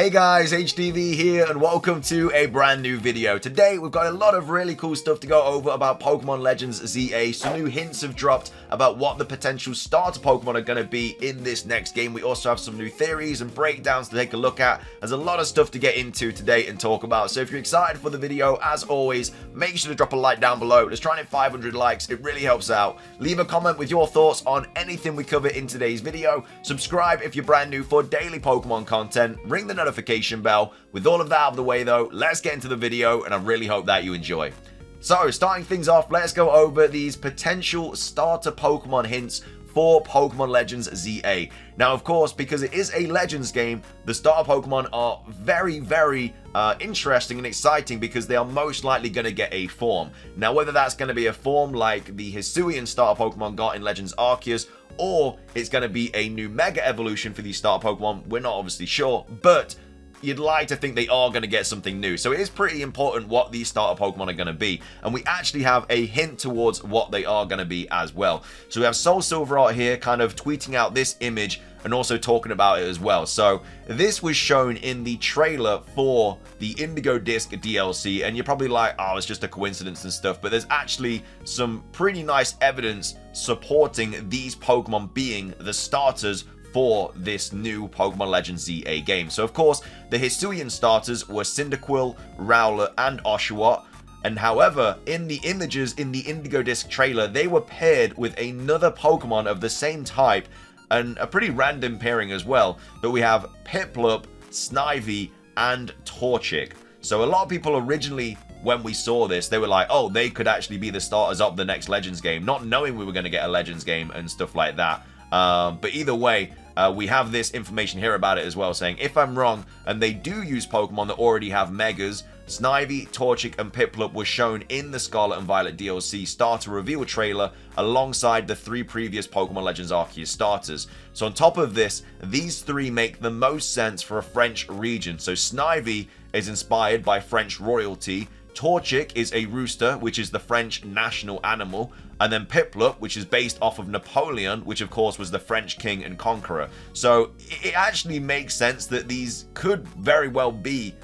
Hey guys, HDvee here and welcome to a brand new video. Today we've got a lot of really cool stuff to go over about Pokemon Legends ZA. Some new hints have dropped about what the potential starter Pokemon are going to be in this next game. We also have some new theories and breakdowns to take a look at. There's a lot of stuff to get into today and talk about. So if you're excited for the video, as always, make sure to drop a like down below. Let's try and hit 500 likes. It really helps out. Leave a comment with your thoughts on anything we cover in today's video. Subscribe if you're brand new for daily Pokemon content. Ring the notification bell. With all of that out of the way though, let's get into the video and I really hope that you enjoy. So starting things off, let's go over these potential starter Pokemon hints for Pokemon Legends ZA. Now of course, because it is a Legends game, the starter Pokemon are very interesting and exciting because they are most likely going to get a form. Now whether that's going to be a form like the Hisuian starter Pokemon got in Legends Arceus, or it's going to be a new Mega Evolution for these starter Pokemon, we're not obviously sure, but you'd like to think they are going to get something new. So it is pretty important what these starter Pokemon are going to be. And we actually have a hint towards what they are going to be as well. So we have Soul Silver out here kind of tweeting out this image and also talking about it as well. So this was shown in the trailer for the Indigo Disc DLC. And you're probably like, oh, it's just a coincidence and stuff. But there's actually some pretty nice evidence supporting these Pokemon being the starters for this new Pokemon Legends ZA game. So of course, the Hisuian starters were Cyndaquil, Rowlet, and Oshawott. And however, in the images in the Indigo Disc trailer, they were paired with another Pokemon of the same type, and a pretty random pairing as well. But we have Piplup, Snivy, and Torchic. So a lot of people originally, when we saw this, they were like, oh, they could actually be the starters of the next Legends game, not knowing we were going to get a Legends game and stuff like that. But either way, we have this information here about it as well, saying if I'm wrong and they do use Pokemon that already have Megas, Snivy, Torchic, and Piplup were shown in the Scarlet and Violet DLC starter reveal trailer alongside the 3 previous Pokemon Legends Arceus starters. So on top of this, these 3 make the most sense for a French region. So Snivy is inspired by French royalty, Torchic is a rooster, which is the French national animal, and then Piplup, which is based off of Napoleon, which of course was the French king and conqueror. So it actually makes sense that these could very well be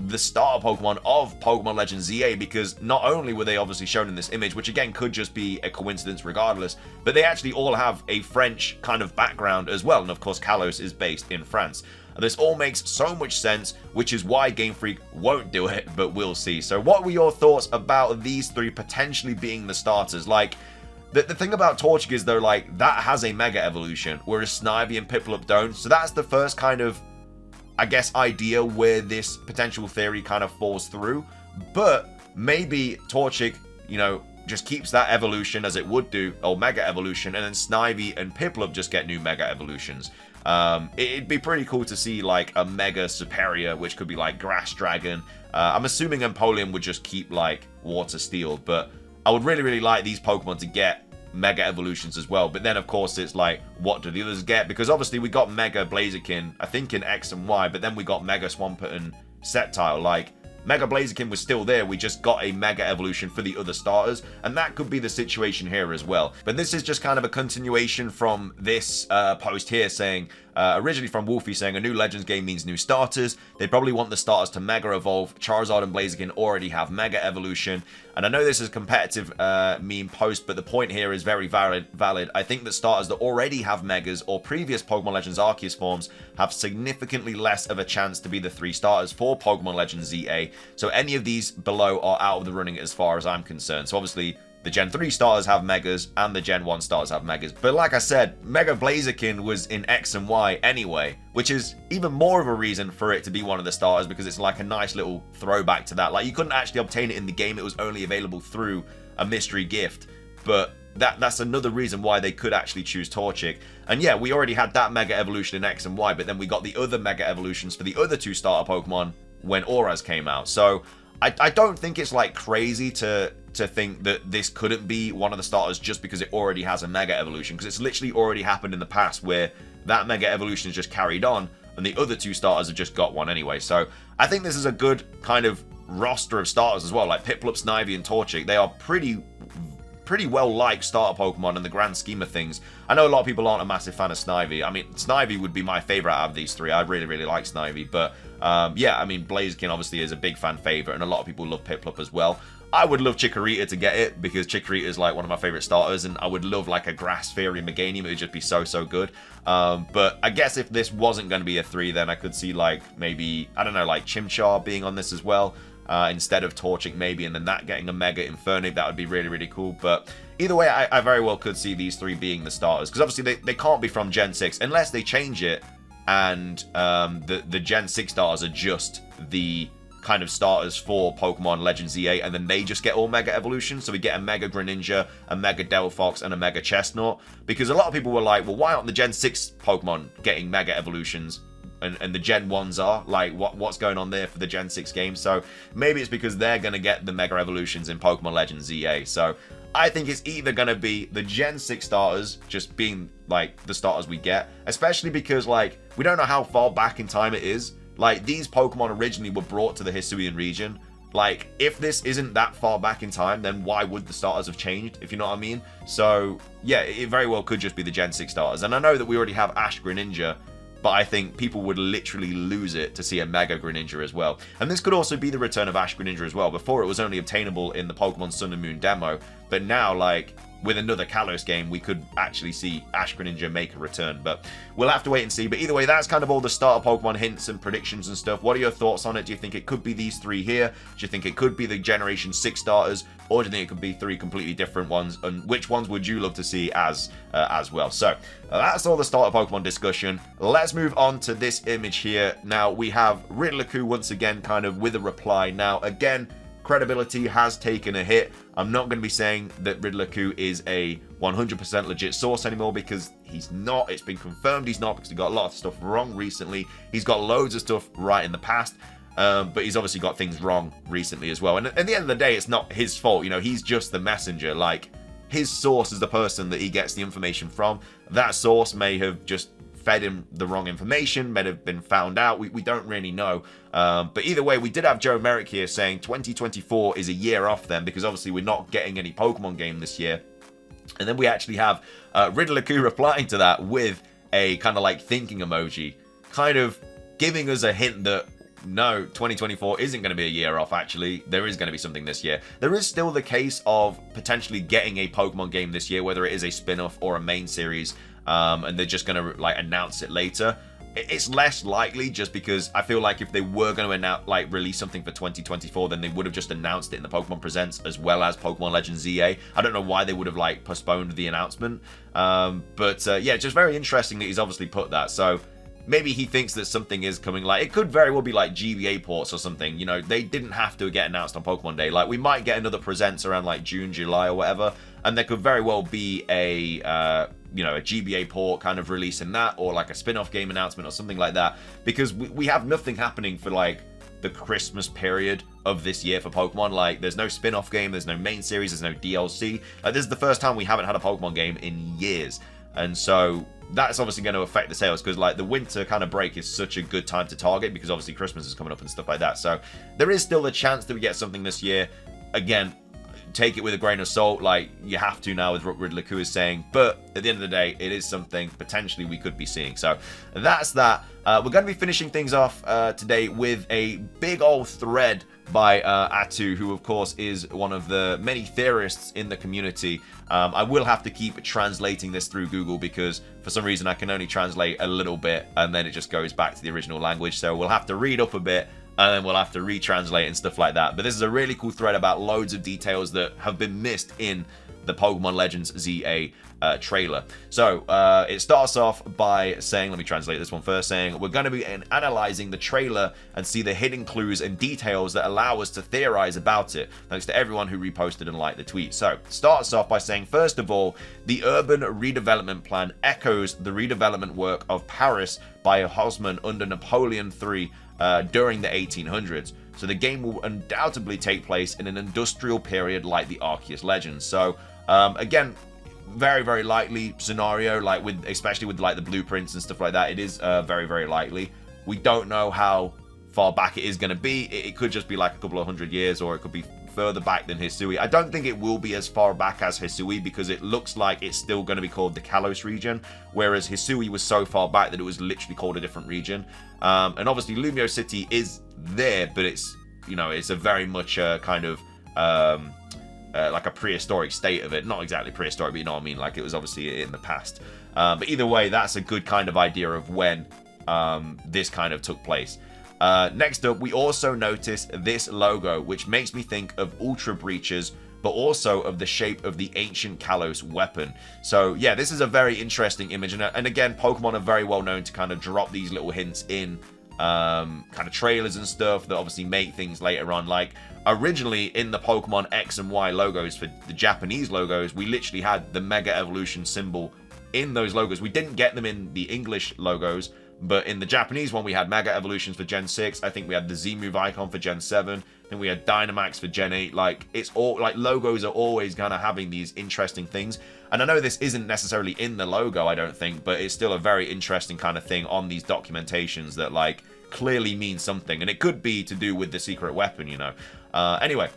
the starter Pokemon of Pokemon Legends ZA, because not only were they obviously shown in this image, which again could just be a coincidence regardless, but they actually all have a French kind of background as well, and of course Kalos is based in France. This all makes so much sense, which is why Game Freak won't do it, but we'll see. So what were your thoughts about these 3 potentially being the starters? Like, the thing about Torchic is though, like, that has a Mega Evolution, whereas Snivy and Piplup don't. So that's the first kind of, I guess, idea where this potential theory kind of falls through. But maybe Torchic, you know, just keeps that evolution as it would do, or Mega Evolution, and then Snivy and Piplup just get new Mega Evolutions. It'd be pretty cool to see like a Mega Superior, which could be like Grass Dragon. I'm assuming Empoleon would just keep like Water Steel, but I would really like these Pokemon to get Mega Evolutions as well. But then of course it's like, what do the others get? Because obviously we got Mega Blaziken, I think in X and Y, but then we got Mega Swampert and Sceptile. Like, Mega Blaziken was still there, we just got a Mega Evolution for the other starters, and that could be the situation here as well. But this is just kind of a continuation from this post here saying, originally from Wolfie saying a new Legends game means new starters. They probably want the starters to Mega Evolve. Charizard and Blaziken already have Mega Evolution. And I know this is a competitive meme post, but the point here is very valid. I think that starters that already have Megas or previous Pokemon Legends Arceus forms have significantly less of a chance to be the 3 starters for Pokemon Legends ZA. So any of these below are out of the running as far as I'm concerned. So obviously the Gen 3 starters have Megas and the Gen 1 starters have Megas. But like I said, Mega Blaziken was in X and Y anyway, which is even more of a reason for it to be one of the starters, because it's like a nice little throwback to that. Like, you couldn't actually obtain it in the game, it was only available through a mystery gift. But that's another reason why they could actually choose Torchic. And yeah, we already had that Mega Evolution in X and Y, but then we got the other Mega Evolutions for the other 2 starter Pokemon when Auras came out. So I don't think it's like crazy to think that this couldn't be one of the starters just because it already has a Mega Evolution, because it's literally already happened in the past where that Mega Evolution is just carried on and the other 2 starters have just got one anyway. So I think this is a good kind of roster of starters as well, like Piplup, Snivy, and Torchic. They are pretty pretty well liked starter Pokemon in the grand scheme of things. I know a lot of people aren't a massive fan of Snivy. I mean, Snivy would be my favorite out of these three. I really, really like Snivy. But yeah, I mean, Blaziken obviously is a big fan favorite, and a lot of people love Piplup as well. I would love Chikorita to get it, because Chikorita is like one of my favorite starters, and I would love like a Grass Fury Meganium. It would just be so, so good. But I guess if this wasn't going to be a 3, then I could see like maybe, I don't know, like Chimchar being on this as well, instead of Torchic maybe, and then that getting a Mega Infernape. That would be really, really cool. But either way, I very well could see these 3 being the starters, because obviously they can't be from Gen 6 unless they change it, and the Gen 6 starters are just the kind of starters for Pokemon Legends Z8, and then they just get all Mega Evolutions. So we get a Mega Greninja, a Mega Delphox, and a Mega Chestnut. Because a lot of people were like, well, why aren't the Gen 6 Pokemon getting Mega Evolutions? And the Gen 1s are? Like, what's going on there for the Gen 6 game? So maybe it's because they're going to get the Mega Evolutions in Pokemon Legends ZA. So I think it's either going to be the Gen 6 starters just being, like, the starters we get. Especially because, like, we don't know how far back in time it is. Like, these Pokemon originally were brought to the Hisuian region. Like, if this isn't that far back in time, then why would the starters have changed, if you know what I mean? So, yeah, it very well could just be the Gen 6 starters. And I know that we already have Ash Greninja, but I think people would literally lose it to see a Mega Greninja as well. And this could also be the return of Ash Greninja as well. Before, it was only obtainable in the Pokemon Sun and Moon demo, but now, like, with another Kalos game, we could actually see Ash Greninja make a return. But we'll have to wait and see. But either way, that's kind of all the starter Pokemon hints and predictions and stuff. What are your thoughts on it? Do you think it could be these 3 here? Do you think it could be the Generation 6 starters? Or do you think it could be 3 completely different ones? And which ones would you love to see as well? So that's all the starter Pokemon discussion. Let's move on to this image here. Now, we have Riddlerku once again kind of with a reply. Now, again, credibility has taken a hit. I'm not going to be saying that Riddlerku is a 100% legit source anymore, because he's not. It's been confirmed he's not, because he got a lot of stuff wrong recently. He's got loads of stuff right in the past, but he's obviously got things wrong recently as well. And at the end of the day, it's not his fault. You know, he's just the messenger. Like, his source is the person that he gets the information from. That source may have just fed him the wrong information, may have been found out. We don't really know. But either way, we did have Joe Merrick here saying 2024 is a year off then, because obviously we're not getting any Pokemon game this year. And then we actually have Riddlerku replying to that with a kind of like thinking emoji, kind of giving us a hint that no, 2024 isn't going to be a year off. Actually, there is going to be something this year. There is still the case of potentially getting a Pokemon game this year, whether it is a spin-off or a main series. And they're just going to like announce it later. It's less likely, just because I feel like if they were going to announce, like, release something for 2024, then they would have just announced it in the Pokemon Presents as well as Pokemon Legends ZA. I don't know why they would have like postponed the announcement, but yeah, just very interesting that he's obviously put that. So maybe he thinks that something is coming. Like, it could very well be like GBA ports or something. You know, they didn't have to get announced on Pokemon Day. Like, we might get another Presents around like June, July or whatever, and there could very well be a you know, a GBA port kind of releasing that, or like a spin-off game announcement or something like that, because we have nothing happening for like the Christmas period of this year for Pokemon. Like, there's no spin-off game, there's no main series, there's no DLC. Like, this is the first time we haven't had a Pokemon game in years, and so that's obviously going to affect the sales, because like the winter kind of break is such a good time to target, because obviously Christmas is coming up and stuff like that. So there is still a chance that we get something this year. Again, take it with a grain of salt, like you have to now with what Riddlerku is saying, but at the end of the day, it is something potentially we could be seeing. So that's that. We're going to be finishing things off today with a big old thread by Atu, who of course is one of the many theorists in the community. I will have to keep translating this through Google, because for some reason I can only translate a little bit and then it just goes back to the original language, so we'll have to read up a bit and then we'll have to retranslate and stuff like that. But this is a really cool thread about loads of details that have been missed in the Pokemon Legends ZA trailer. So it starts off by saying, let me translate this one first, saying we're going to be analyzing the trailer and see the hidden clues and details that allow us to theorize about it. Thanks to everyone who reposted and liked the tweet. So starts off by saying, first of all, the urban redevelopment plan echoes the redevelopment work of Paris by Haussmann under Napoleon III during the 1800s. So the game will undoubtedly take place in an industrial period like the Arceus Legends. So again, very, very likely scenario, like with, especially with like the blueprints and stuff like that. It is very, very likely. We don't know how far back it is going to be. It could just be like a couple of hundred years, or it could be further back than HDvee. I don't think it will be as far back as HDvee because it looks like it's still going to be called the Kalos region, whereas HDvee was so far back that it was literally called a different region. And obviously Lumiose City is there, but it's, you know, it's a very much kind of like a prehistoric state of it. Not exactly prehistoric, but you know what I mean, like it was obviously in the past. But either way, that's a good kind of idea of when this kind of took place. Next up, we also notice this logo, which makes me think of Ultra Breaches, but also of the shape of the ancient Kalos weapon. So yeah, this is a very interesting image, and again, Pokemon are very well known to kind of drop these little hints in kind of trailers and stuff that obviously make things later on. Like originally in the Pokemon X and Y logos for the Japanese logos, we literally had the Mega Evolution symbol in those logos. We didn't get them in the English logos, but in the Japanese one, we had Mega Evolutions for Gen 6. I think we had the Z-Move icon for Gen 7. Then we had Dynamax for Gen 8. Like, it's all, like, logos are always kind of having these interesting things. And I know this isn't necessarily in the logo, I don't think, but it's still a very interesting kind of thing on these documentations that, like, clearly mean something. And it could be to do with the secret weapon, you know. Anyway,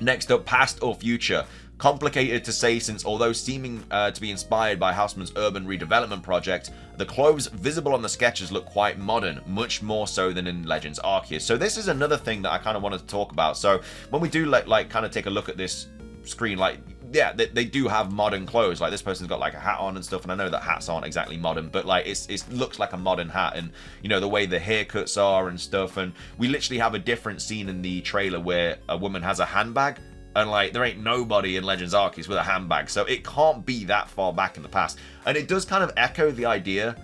next up, past or future. Complicated to say, since although seeming to be inspired by Houseman's urban redevelopment project, the clothes visible on the sketches look quite modern, much more so than in Legends Arceus. So this is another thing that I kind of wanted to talk about. So when we do like kind of take a look at this screen, like, yeah, they do have modern clothes. Like this person's got like a hat on and stuff, and I know that hats aren't exactly modern, but like it looks like a modern hat, and you know the way the haircuts are and stuff. And we literally have a different scene in the trailer where a woman has a handbag. And like there ain't nobody in Legends Arceus with a handbag, so it can't be that far back in the past. And it does kind of echo the idea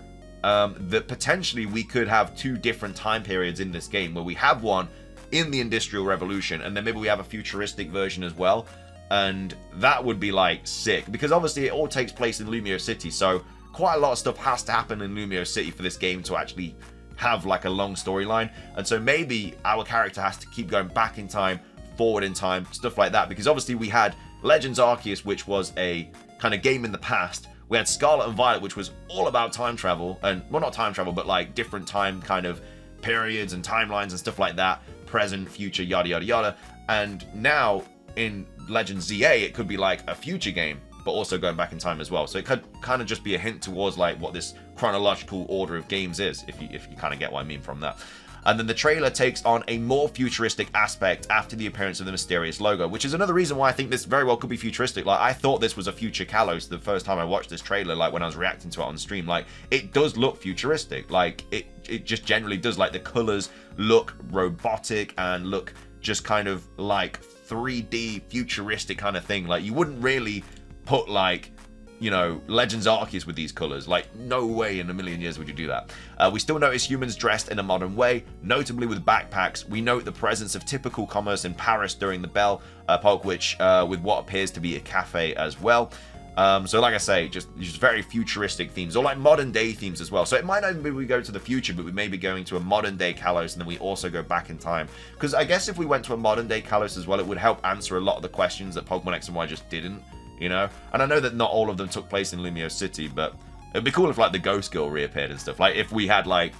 that potentially we could have two different time periods in this game, where we have one in the Industrial Revolution, and then maybe we have a futuristic version as well. And that would be like sick, because obviously it all takes place in Lumiose City, so quite a lot of stuff has to happen in Lumiose City for this game to actually have like a long storyline. And so maybe our character has to keep going back in time, forward in time, stuff like that, because obviously we had Legends Arceus, which was a kind of game in the past. We had Scarlet and Violet, which was all about time travel, and well, not time travel, but like different time kind of periods and timelines and stuff like that, present, future, yada yada yada. And now in Legends ZA, it could be like a future game, but also going back in time as well. So it could kind of just be a hint towards like what this chronological order of games is, if you kind of get what I mean from that. And then the trailer takes on a more futuristic aspect after the appearance of the mysterious logo, which is another reason why I think this very well could be futuristic. Like, I thought this was a future Kalos the first time I watched this trailer, like when I was reacting to it on stream. Like, it does look futuristic. Like, it just generally does. Like, the colors look robotic and look just kind of like 3D futuristic kind of thing. Like, you wouldn't really put like, you know, Legends Arceus with these colors. Like, no way in a million years would you do that. We still notice humans dressed in a modern way, notably with backpacks. We note the presence of typical commerce in Paris during the Belle Epoque, which with what appears to be a cafe as well. So like I say, just very futuristic themes, or like modern day themes as well. So it might not even be we go to the future, but we may be going to a modern day Kalos, and then we also go back in time. Because I guess if we went to a modern day Kalos as well, it would help answer a lot of the questions that Pokemon X and Y just didn't. You know, and I know that not all of them took place in Lumiose City, but it'd be cool if like the Ghost Girl reappeared and stuff. Like if we had like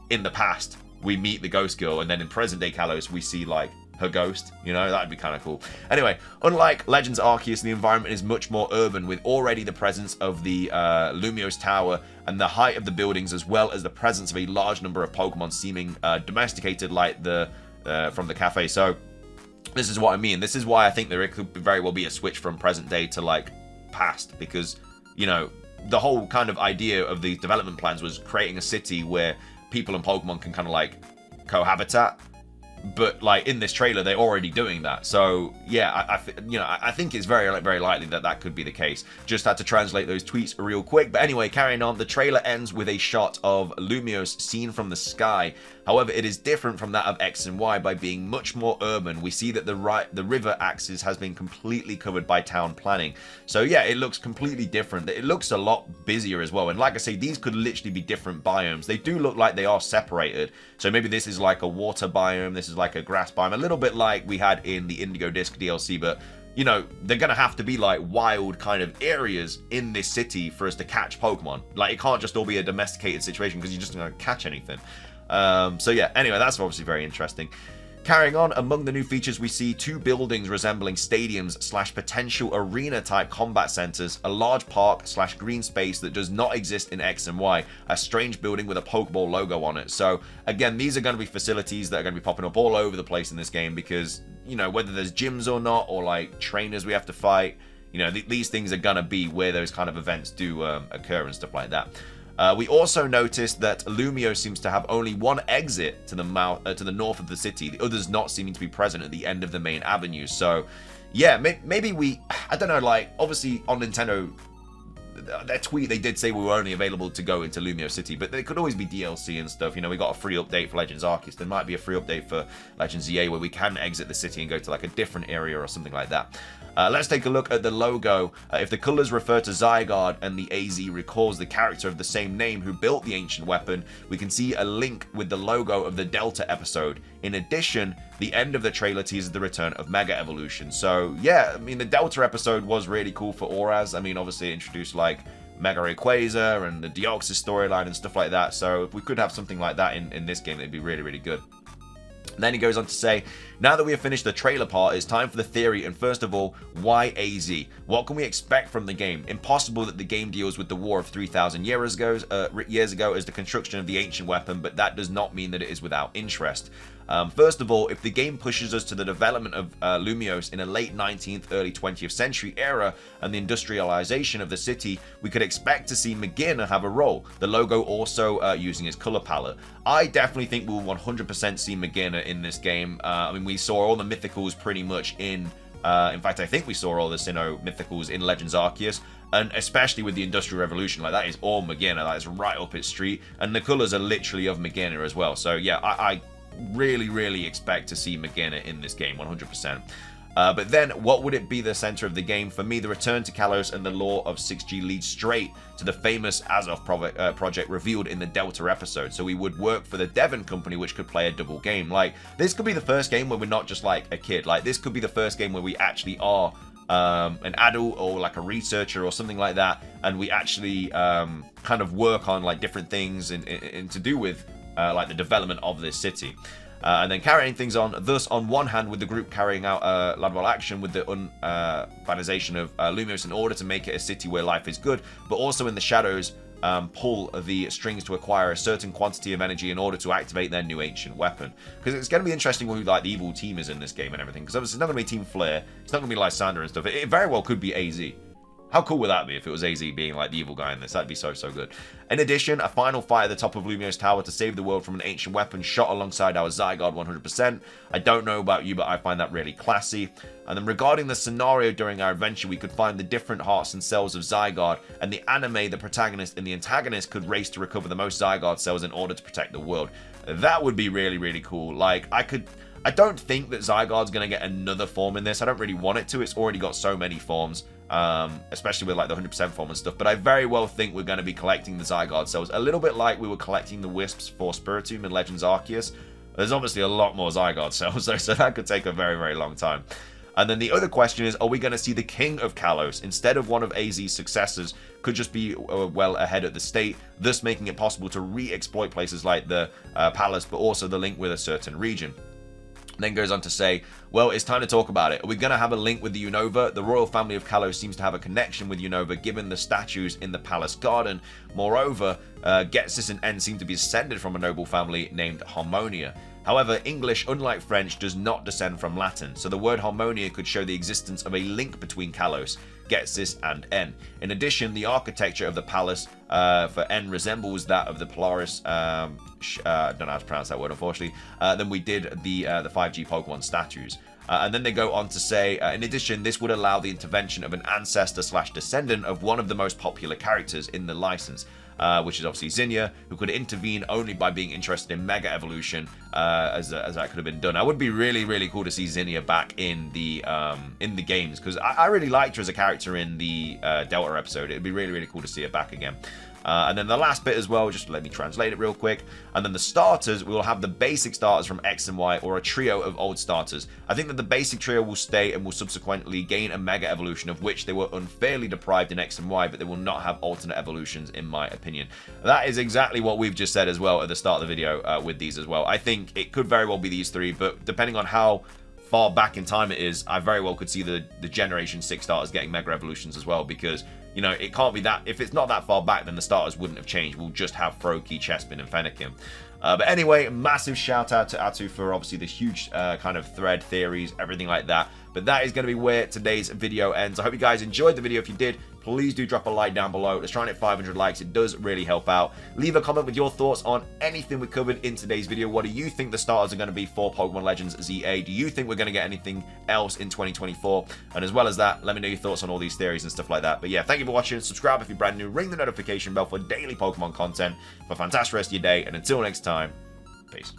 in the past we meet the Ghost Girl, and then in present day Kalos we see like her ghost. You know, that'd be kind of cool. Anyway, unlike Legends Arceus, the environment is much more urban, with already the presence of the Lumiose Tower and the height of the buildings, as well as the presence of a large number of Pokemon seeming domesticated, like the from the cafe. So this is what I mean. This is why I think there could very well be a switch from present day to like past, because, you know, the whole kind of idea of the development plans was creating a city where people and Pokemon can kind of like cohabitat. But like in this trailer, they're already doing that. So yeah, I think it's very likely that that could be the case. Just had to translate those tweets real quick. But anyway, carrying on, the trailer ends with a shot of Lumiose seen from the sky. However, it is different from that of X and Y by being much more urban. We see that the river axis has been completely covered by town planning. So yeah, it looks completely different. It looks a lot busier as well. And like I say, these could literally be different biomes. They do look like they are separated. So maybe this is like a water biome. This is like a grass biome. A little bit like we had in the Indigo Disc DLC, but you know, they're going to have to be like wild kind of areas in this city for us to catch Pokemon. Like, it can't just all be a domesticated situation because you're just not going to catch anything. So yeah, anyway, that's obviously very interesting. Carrying on, among the new features, we see 2 buildings resembling stadiums / potential arena type combat centers, a large park / green space that does not exist in X and Y, a strange building with a Pokeball logo on it. So again, these are going to be facilities that are going to be popping up all over the place in this game because, you know, whether there's gyms or not, or like trainers we have to fight, you know, these things are going to be where those kind of events do occur and stuff like that. We also noticed that Lumiose seems to have only one exit to the north of the city, the others not seeming to be present at the end of the main avenue. So, yeah, maybe I don't know, like, obviously on Nintendo, their tweet, they did say we were only available to go into Lumiose City, but there could always be DLC and stuff. You know, we got a free update for Legends Arceus. There might be a free update for Legends ZA where we can exit the city and go to like a different area or something like that. Let's take a look at the logo. If the colors refer to Zygarde and the AZ recalls the character of the same name who built the ancient weapon, we can see a link with the logo of the Delta episode. In addition, the end of the trailer teases the return of Mega Evolution. So yeah, I mean, the Delta episode was really cool for Auraz. I mean, obviously it introduced like Mega Rayquaza and the Deoxys storyline and stuff like that. So if we could have something like that in this game, it'd be really, really good. And then he goes on to say, now that we have finished the trailer part, it's time for the theory, and first of all, why AZ? What can we expect from the game? Impossible that the game deals with the war of 3,000 years ago as the construction of the ancient weapon, but that does not mean that it is without interest. First of all, if the game pushes us to the development of Lumiose in a late 19th, early 20th century era and the industrialization of the city, we could expect to see McGinn have a role, the logo also using its color palette. I definitely think we'll 100% see McGinn in this game. I mean, we saw all the mythicals pretty much in fact, I think we saw all the Sinnoh mythicals in Legends Arceus, and especially with the Industrial Revolution, like that is all Magearna, that is right up its street, and the colors are literally of Magearna as well. So yeah, I really expect to see Magearna in this game, 100%. But then, what would it be the center of the game? For me, the return to Kalos and the lore of 6G leads straight to the famous Azov project revealed in the Delta episode. So we would work for the Devon company, which could play a double game. Like, this could be the first game where we're not just like a kid. Like, this could be the first game where we actually are an adult or like a researcher or something like that, and we actually kind of work on like different things and to do with like the development of this city. And then carrying things on, thus on one hand with the group carrying out lateral action with the urbanization of Lumiose in order to make it a city where life is good, but also in the shadows pull the strings to acquire a certain quantity of energy in order to activate their new ancient weapon. Because it's going to be interesting who like the evil team is in this game and everything, because obviously it's not going to be Team Flare, it's not going to be Lysander and stuff. It very well could be AZ. How cool would that be if it was AZ being like the evil guy in this? That'd be so good. In addition, a final fight at the top of Lumiose Tower to save the world from an ancient weapon shot alongside our Zygarde 100%. I don't know about you, but I find that really classy. And then regarding the scenario during our adventure, we could find the different hearts and cells of Zygarde, and the anime, the protagonist and the antagonist could race to recover the most Zygarde cells in order to protect the world. That would be really cool. Like, I don't think that Zygarde's going to get another form in this. I don't really want it to. It's already got so many forms, especially with like the 100% form and stuff. But I very well think we're going to be collecting the Zygarde cells, a little bit like we were collecting the Wisps for Spiritomb in Legends Arceus. There's obviously a lot more Zygarde cells though, so that could take a very long time. And then the other question is, are we going to see the King of Kalos instead of one of AZ's successors? Could just be well ahead of the state, thus making it possible to re-exploit places like the palace, but also the link with a certain region. Then goes on to say, well, it's time to talk about it. Are we going to have a link with the Unova? The royal family of Kalos seems to have a connection with Unova given the statues in the palace garden. Moreover, Getsis and N seem to be descended from a noble family named Harmonia. However, English, unlike French, does not descend from Latin, so the word Harmonia could show the existence of a link between Kalos, Getsis, and N. In addition, the architecture of the palace for N resembles that of the Polaris, I don't know how to pronounce that word unfortunately, than we did the 5G Pokemon statues. And then they go on to say, in addition, this would allow the intervention of an ancestor/descendant of one of the most popular characters in the license, which is obviously Zinnia, who could intervene only by being interested in Mega Evolution, as that could have been done. It would be really cool to see Zinnia back in the games, because I really liked her as a character in the Delta episode. It'd be really cool to see her back again. And then the last bit as well, just let me translate it real quick. And then the starters, we will have the basic starters from X and Y, or a trio of old starters. I think that the basic trio will stay and will subsequently gain a mega evolution, of which they were unfairly deprived in X and Y, but they will not have alternate evolutions, in my opinion. That is exactly what we've just said as well at the start of the video with these as well. I think it could very well be these three, but depending on how far back in time it is, I very well could see the Generation 6 starters getting Mega Evolutions as well, because, you know, it can't be that, if it's not that far back, then the starters wouldn't have changed. We'll just have Froakie, Chespin, and Fennekin. But anyway, massive shout out to Atu for obviously the huge kind of thread, theories, everything like that. But that is going to be where today's video ends. I hope you guys enjoyed the video. If you did, please do drop a like down below. Let's try and hit 500 likes. It does really help out. Leave a comment with your thoughts on anything we covered in today's video. What do you think the starters are going to be for Pokemon Legends ZA? Do you think we're going to get anything else in 2024? And as well as that, let me know your thoughts on all these theories and stuff like that. But yeah, thank you for watching. Subscribe if you're brand new. Ring the notification bell for daily Pokemon content. Have a fantastic rest of your day. And until next time, peace.